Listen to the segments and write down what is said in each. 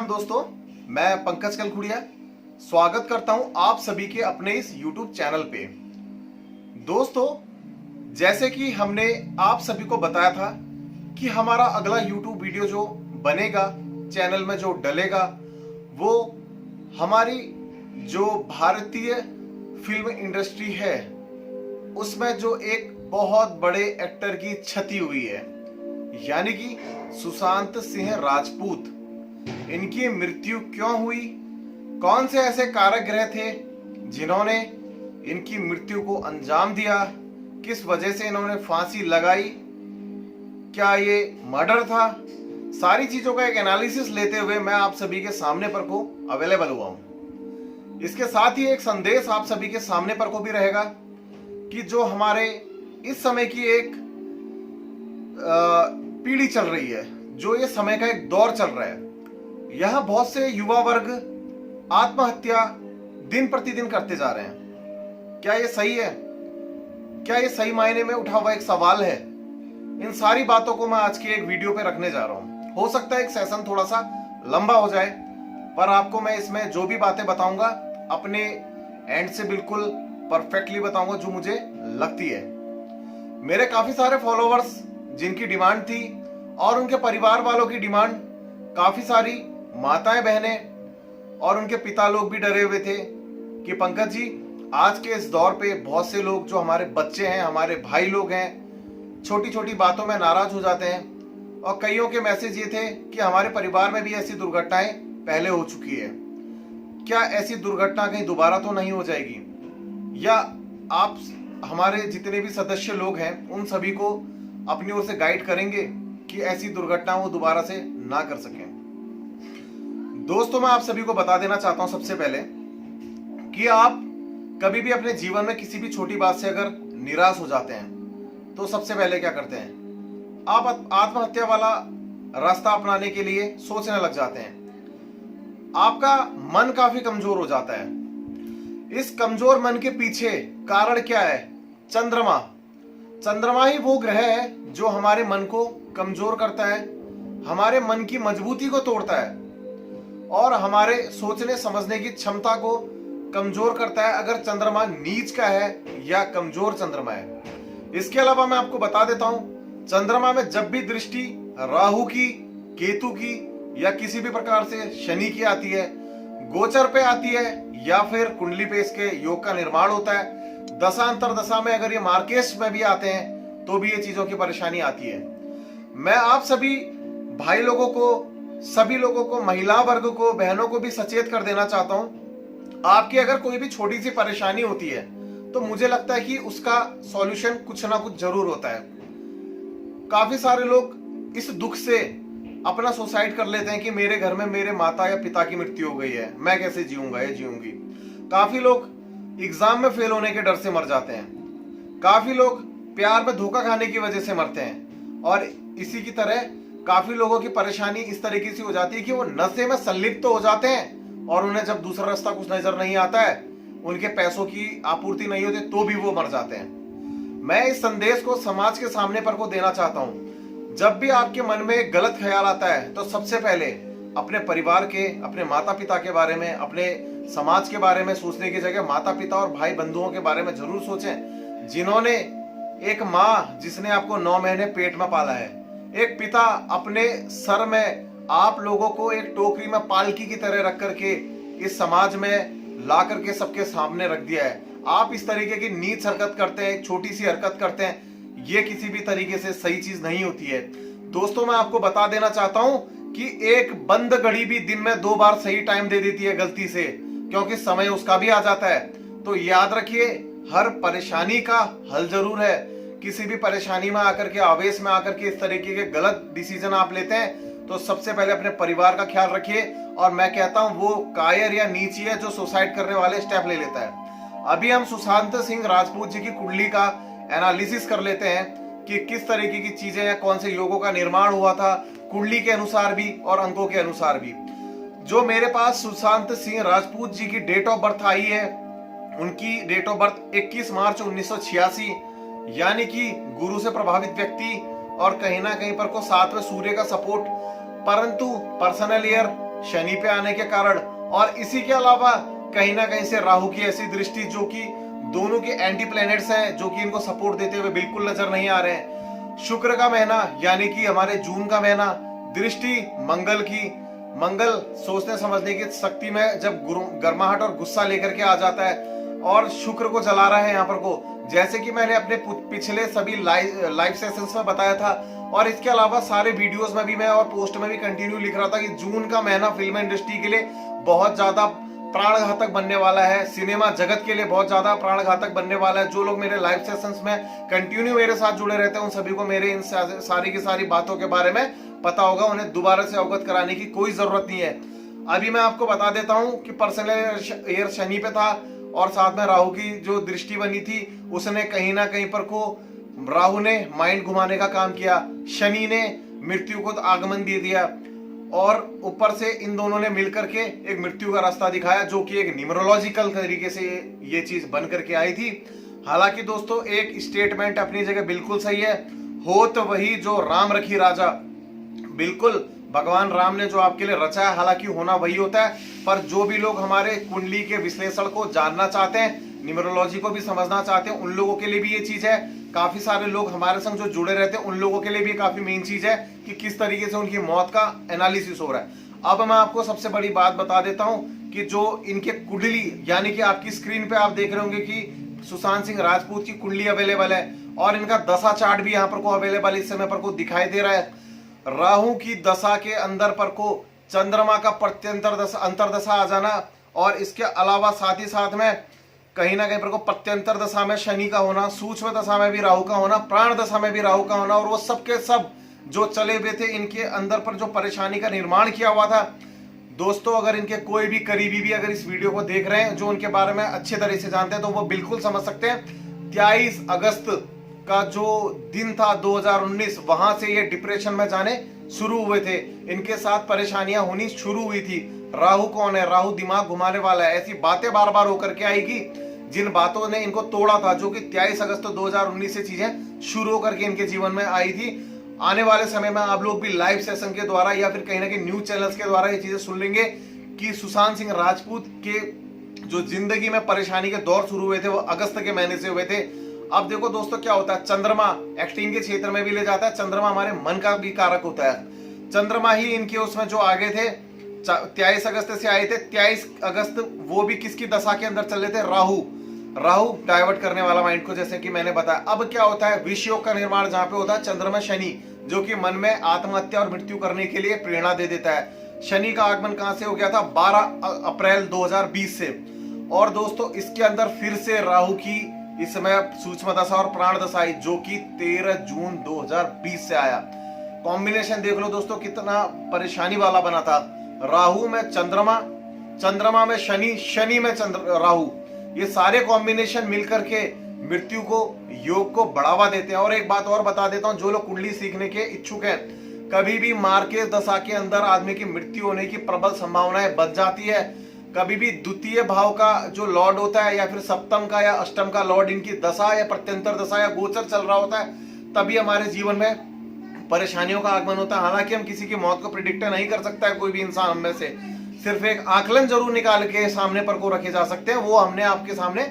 दोस्तों, मैं पंकज कलखुड़िया स्वागत करता हूं आप सभी के अपने इस YouTube चैनल पे। दोस्तों, जैसे कि हमने आप सभी को बताया था कि हमारा अगला YouTube वीडियो जो बनेगा चैनल में, जो डलेगा, वो हमारी जो भारतीय फिल्म इंडस्ट्री है उसमें जो एक बहुत बड़े एक्टर की क्षति हुई है, यानी कि सुशांत सिंह राजपूत। इनकी मृत्यु क्यों हुई, कौन से ऐसे कारक ग्रह थे जिन्होंने इनकी मृत्यु को अंजाम दिया, किस वजह से इन्होंने फांसी लगाई, क्या ये मर्डर था, सारी चीजों का एक एनालिसिस लेते हुए मैं आप सभी के सामने पर को अवेलेबल हुआ हूं। इसके साथ ही एक संदेश आप सभी के सामने पर को भी रहेगा कि जो हमारे इस समय की एक पीढ़ी चल रही है, जो ये समय का एक दौर चल रहा है, यहां बहुत से युवा वर्ग आत्महत्या दिन प्रतिदिन करते जा रहे हैं। क्या ये सही है? क्या ये सही मायने में उठा हुआ एक सवाल है? इन सारी बातों को मैं आज की एक वीडियो पे रखने जा रहा हूं। हो सकता है एक सेशन थोड़ा सा लंबा हो जाए, पर आपको मैं इसमें जो भी बातें बताऊंगा अपने एंड से बिल्कुल परफेक्टली बताऊंगा जो मुझे लगती है। मेरे काफी सारे फॉलोवर्स जिनकी डिमांड थी और उनके परिवार वालों की डिमांड, काफी सारी माताएं बहनें और उनके पिता लोग भी डरे हुए थे कि पंकज जी, आज के इस दौर पे बहुत से लोग जो हमारे बच्चे हैं, हमारे भाई लोग हैं, छोटी छोटी बातों में नाराज हो जाते हैं। और कईयों के मैसेज ये थे कि हमारे परिवार में भी ऐसी दुर्घटनाएं पहले हो चुकी है, क्या ऐसी दुर्घटना कहीं दोबारा तो नहीं हो जाएगी, या आप हमारे जितने भी सदस्य लोग हैं उन सभी को अपनी ओर से गाइड करेंगे कि ऐसी दुर्घटना वो दोबारा से ना कर सकें। दोस्तों, मैं आप सभी को बता देना चाहता हूं सबसे पहले कि आप कभी भी अपने जीवन में किसी भी छोटी बात से अगर निराश हो जाते हैं तो सबसे पहले क्या करते हैं, आप आत्महत्या वाला रास्ता अपनाने के लिए सोचने लग जाते हैं। आपका मन काफी कमजोर हो जाता है। इस कमजोर मन के पीछे कारण क्या है? चंद्रमा। चंद्रमा ही वो ग्रह है जो हमारे मन को कमजोर करता है, हमारे मन की मजबूती को तोड़ता है और हमारे सोचने समझने की क्षमता को कमजोर करता है, अगर चंद्रमा नीच का है या कमजोर चंद्रमा है। इसके अलावा मैं आपको बता देता हूं, चंद्रमा में जब भी दृष्टि राहु की, केतु की या किसी भी प्रकार से शनि की आती है, गोचर पे आती है या फिर कुंडली पे इसके योग का निर्माण होता है, दशांतर दशा में अगर ये मार्केश में भी आते हैं तो भी ये चीजों की परेशानी आती है। मैं आप सभी भाई लोगों को, सभी लोगों को, महिला वर्ग को, बहनों को भी सचेत कर देना चाहता हूं, आपकी अगर कोई भी छोटी सी परेशानी होती है तो मुझे लगता है कि उसका सॉल्यूशन कुछ ना कुछ जरूर होता है। काफी सारे लोग इस दुख से अपना सुसाइड कर लेते हैं कि मेरे घर में मेरे माता या पिता की मृत्यु हो गई है, मैं कैसे जीऊंगा या जीऊंगी। काफी लोग एग्जाम में फेल होने के डर से मर जाते हैं, काफी लोग प्यार में धोखा खाने की वजह से मरते हैं, और इसी की तरह काफी लोगों की परेशानी इस तरीके से हो जाती है कि वो नशे में संलिप्त तो हो जाते हैं और उन्हें जब दूसरा रास्ता कुछ नजर नहीं आता है, उनके पैसों की आपूर्ति नहीं होती, तो भी वो मर जाते हैं। मैं इस संदेश को समाज के सामने पर को देना चाहता हूं, जब भी आपके मन में एक गलत ख्याल आता है तो सबसे पहले अपने परिवार के, अपने माता पिता के बारे में, अपने समाज के बारे में सोचने की जगह माता पिता और भाई बंधुओं के बारे में जरूर सोचें, जिन्होंने, एक माँ जिसने आपको 9 महीने पेट में पाला है, एक पिता अपने सर में आप लोगों को एक टोकरी में पालकी की तरह रख करके इस समाज में ला करके सबके सामने रख दिया है। आप इस तरीके की नीच हरकत करते हैं, एक छोटी सी हरकत करते हैं, ये किसी भी तरीके से सही चीज नहीं होती है। दोस्तों, मैं आपको बता देना चाहता हूं कि एक बंद घड़ी भी दिन में 2 बार सही टाइम दे देती है गलती से, क्योंकि समय उसका भी आ जाता है। तो याद रखिए, हर परेशानी का हल जरूर है। किसी भी परेशानी में आकर के, आवेश में आकर के इस तरीके के गलत डिसीजन आप लेते हैं तो सबसे पहले अपने परिवार का ख्याल रखिए। और मैं कहता हूं वो कायर या नीची है जो सुसाइड करने वाले स्टेप ले लेता है। अभी हम सुशांत सिंह राजपूत जी की कुंडली का एनालिसिस कर लेते हैं कि किस तरीके की चीजें हैं, कौन से योगों का निर्माण हुआ था, कुंडली के अनुसार भी और अंकों के अनुसार भी। जो मेरे पास सुशांत सिंह राजपूत जी की डेट ऑफ बर्थ आई है, उनकी डेट ऑफ बर्थ 21 मार्च 1986, यानी कि गुरु से प्रभावित व्यक्ति और कहीं ना कहीं पर को 7वें सूर्य का सपोर्ट, परंतु पर्सनल ईयर शनि पे आने के कारण, और इसी के अलावा कहीं ना कहीं से राहु की ऐसी दृष्टि जो कि दोनों के एंटी प्लैनेट्स हैं, जो कि इनको सपोर्ट देते हुए बिल्कुल नजर नहीं आ रहे हैं। शुक्र का महीना यानी कि हमारे जून का महीना, दृष्टि मंगल की, मंगल सोचने समझने की शक्ति में जब गर्माहट और गुस्सा लेकर के आ जाता है और शुक्र को जला रहा है यहाँ पर को, जैसे कि मैंने अपने पिछले सभी लाइव सेशंस में बताया था, और इसके अलावा सारे वीडियोस में भी मैं और पोस्ट में भी कंटिन्यू लिख रहा था कि जून का महीना फिल्म इंडस्ट्री के लिए बहुत ज्यादा प्राणघातक बनने वाला है, सिनेमा जगत के लिए बहुत ज्यादा प्राणघातक बनने वाला है। जो लोग मेरे लाइव सेशंस में कंटिन्यू मेरे साथ जुड़े रहते हैं उन सभी को मेरे इन सारी की सारी बातों के बारे में पता होगा, उन्हें दोबारा से अवगत कराने की कोई जरूरत नहीं है। अभी मैं आपको बता देता हूं कि पर्सनल एयर शनि पे था और साथ में राहु की जो दृष्टि बनी थी उसने कहीं ना कहीं पर को, राहु ने माइंड घुमाने का काम किया, शनि ने मृत्यु को आगमन दे दिया, और ऊपर से इन दोनों ने मिलकर के एक मृत्यु का रास्ता दिखाया, जो कि एक न्यूमरोलॉजिकल तरीके से ये चीज बन करके आई थी। हालांकि दोस्तों एक स्टेटमेंट अपनी जगह बिल्कुल सही है, हो तो वही जो राम रखी राजा, बिल्कुल भगवान राम ने जो आपके लिए रचा है हालांकि होना वही होता है। पर जो भी लोग हमारे कुंडली के विश्लेषण को जानना चाहते हैं, न्यूमरोलॉजी को भी समझना चाहते हैं, उन लोगों के लिए भी ये चीज है। काफी सारे लोग हमारे संग जो जुड़े रहते हैं उन लोगों के लिए भी काफी मेन चीज है कि किस तरीके से उनकी मौत का एनालिसिस हो रहा है। अब मैं आपको सबसे बड़ी बात बता देता हूं कि जो इनके कुंडली यानी कि आपकी स्क्रीन पे आप देख रहे होंगे कि सुशांत सिंह राजपूत की कुंडली अवेलेबल है और इनका दशा चार्ट भी यहाँ पर को अवेलेबल इस समय पर को दिखाई दे रहा है। राहु की दशा के अंदर पर को चंद्रमा का अंतरदशा आ जाना, और इसके अलावा साथ ही साथ में कहीं ना कहीं पर को प्रत्यंतर दशा में शनि का होना, सूक्ष्म दशा में भी राहु का होना, प्राण दशा में भी राहु का होना, और वो सब के सब जो चले हुए थे इनके अंदर पर जो परेशानी का निर्माण किया हुआ था। दोस्तों अगर इनके कोई भी करीबी भी अगर इस वीडियो को देख रहे हैं जो उनके बारे में अच्छे तरह से जानते हैं तो वो बिल्कुल समझ सकते हैं। 23 अगस्त का जो दिन था 2019, वहां से ये डिप्रेशन में जाने शुरू हुए थे, इनके साथ परेशानियां होनी शुरू हुई थी। राहु कौन है? राहु दिमाग घुमाने वाला है, ऐसी बातें बार बार होकर के आएगी जिन बातों ने इनको तोड़ा था, जो कि 23 अगस्त 2019 से चीजें शुरू होकर के इनके जीवन में आई थी। आने वाले समय में आप लोग भी लाइव सेशन के द्वारा या फिर कहीं ना कहीं न्यूज चैनल्स के द्वारा ये चीजें सुन लेंगे कि सुशांत सिंह राजपूत के जो जिंदगी में परेशानी के दौर शुरू हुए थे वो अगस्त के महीने से हुए थे। अब देखो दोस्तों क्या होता है, चंद्रमा एक्टिंग के क्षेत्र में भी ले जाता है, चंद्रमा हमारे मन का भी कारक होता है। चंद्रमा ही इनके उसमें जो आगे थे 23 अगस्त से आए थे, 23 अगस्त वो भी किसकी दशा के अंदर चल रहे थे? राहु डाइवर्ट करने वाला माइंड को, जैसे कि मैंने बताया। अब क्या होता है, विषयोग का निर्माण जहां पे होता है चंद्रमा शनि, जो कि मन में आत्महत्या और मृत्यु करने के लिए प्रेरणा दे देता है। शनि का आगमन कहां से हो गया था? 12 अप्रैल 2020 से। और दोस्तों इसके अंदर फिर से राहु की इस समय सूक्ष्म दशा और प्राण दशा आई, जो कि 13 जून 2020 से आया। कॉम्बिनेशन देख लो दोस्तों कितना परेशानी वाला बना था। राहु में चंद्रमा, चंद्रमा में शनि, शनि में राहु, ये सारे कॉम्बिनेशन मिलकर के मृत्यु को, योग को बढ़ावा देते हैं। और एक बात और बता देता हूं, जो लोग कुंडली सीखने के इच्छुक हैं, कभी भी मार्केज दशा के अंदर आदमी की मृत्यु होने की प्रबल संभावनाएं बच जाती है। कभी भी द्वितीय भाव का जो लॉर्ड होता है या फिर सप्तम का या अष्टम का लॉर्ड इनकी दशा या प्रत्यंतर दशा या गोचर चल रहा होता है, तभी हमारे जीवन में परेशानियों का आगमन होता है। हालांकि हम किसी की मौत को प्रिडिक्ट नहीं कर सकता है कोई भी इंसान, हम में से सिर्फ एक आकलन जरूर निकाल के सामने पर को रखे जा सकते हैं, वो हमने आपके सामने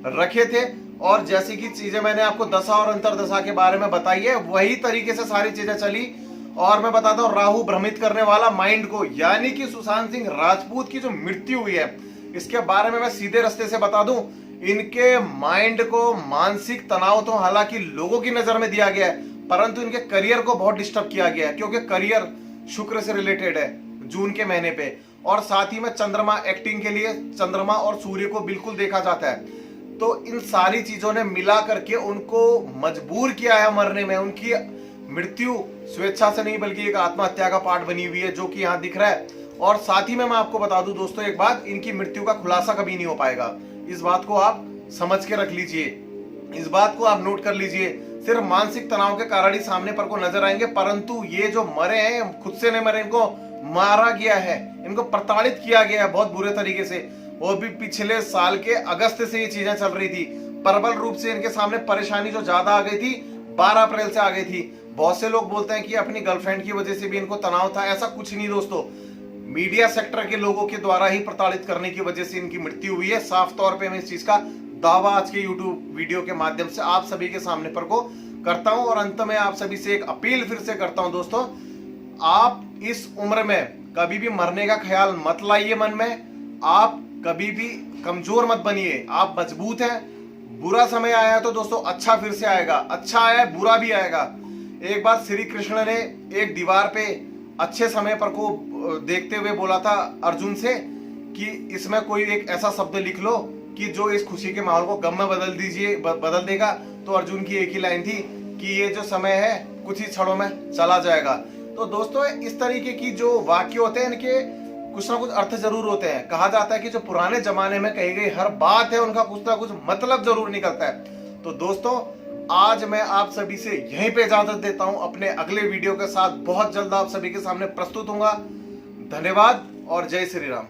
रखे थे। और जैसी की चीजें मैंने आपको दशा और अंतरदशा के बारे में बताई है, वही तरीके से सारी चीजें चली। और मैं बताता हूं राहु भ्रमित करने वाला माइंड को, यानी कि सुशांत सिंह राजपूत की जो मृत्यु हुई है इसके बारे में मैं सीधे रास्ते से बता दूं, इनके माइंड को मानसिक तनाव तो हालांकि लोगों की नजर में दिया गया है, परंतु इनके करियर को बहुत डिस्टर्ब किया गया है, क्योंकि करियर शुक्र से रिलेटेड है जून के महीने पे। और साथ ही में चंद्रमा, एक्टिंग के लिए चंद्रमा और सूर्य को बिल्कुल देखा जाता है। तो इन सारी चीजों ने मिला करके उनको मजबूर किया है मरने में। उनकी मृत्यु स्वेच्छा से नहीं बल्कि एक आत्महत्या का पार्ट बनी हुई है, जो कि यहाँ दिख रहा है। और साथ ही में मैं आपको बता दूं दोस्तों एक बात, इनकी मृत्यु का खुलासा कभी नहीं हो पाएगा। इस बात को आप समझ के रख लीजिए, इस बात को आप नोट कर लीजिए। सिर्फ मानसिक तनाव के कारण ही सामने पर को नजर आएंगे, परंतु ये जो मरे हैं खुद से नहीं मरे, इनको मारा गया है, इनको प्रताड़ित किया गया है बहुत बुरे तरीके से। वो भी पिछले साल के अगस्त से ये चीजें चल रही थी। प्रबल रूप से इनके सामने परेशानी जो ज्यादा आ गई थी 12 अप्रैल से आ गई थी। बहुत से लोग बोलते हैं कि अपनी गर्लफ्रेंड की वजह से भी इनको तनाव था, ऐसा कुछ नहीं दोस्तों। मीडिया सेक्टर के लोगों के द्वारा ही प्रताड़ित करने की वजह से इनकी मृत्यु हुई है। साफ तौर पे मैं इस चीज का दावा आज के यूट्यूब वीडियो के माध्यम से आप सभी के सामने पर को करता हूं। और अंत में आप सभी से एक अपील फिर से करता हूं दोस्तों, आप इस उम्र में कभी भी मरने का ख्याल मत लाइए मन में। आप कभी भी कमजोर मत बनिए, आप मजबूत हैं। बुरा समय आया तो दोस्तों अच्छा फिर से आएगा, अच्छा आया है बुरा भी आएगा। एक बार श्री कृष्ण ने एक दीवार पे अच्छे समय पर को देखते हुए बोला था अर्जुन से कि इसमें कोई एक ऐसा शब्द लिख लो कि जो इस खुशी के माहौल को गम में बदल देगा। तो अर्जुन की एक ही लाइन थी कि ये जो समय है कुछ ही क्षणों में चला जाएगा। तो दोस्तों इस तरीके की जो वाक्य होते हैं इनके कुछ ना कुछ अर्थ जरूर होते हैं। कहा जाता है कि जो पुराने जमाने में कही गई हर बात है उनका कुछ ना कुछ मतलब जरूर निकलता है। तो दोस्तों आज मैं आप सभी से यहीं पे इजाजत देता हूं, अपने अगले वीडियो के साथ बहुत जल्द आप सभी के सामने प्रस्तुत होऊंगा। धन्यवाद और जय श्री राम।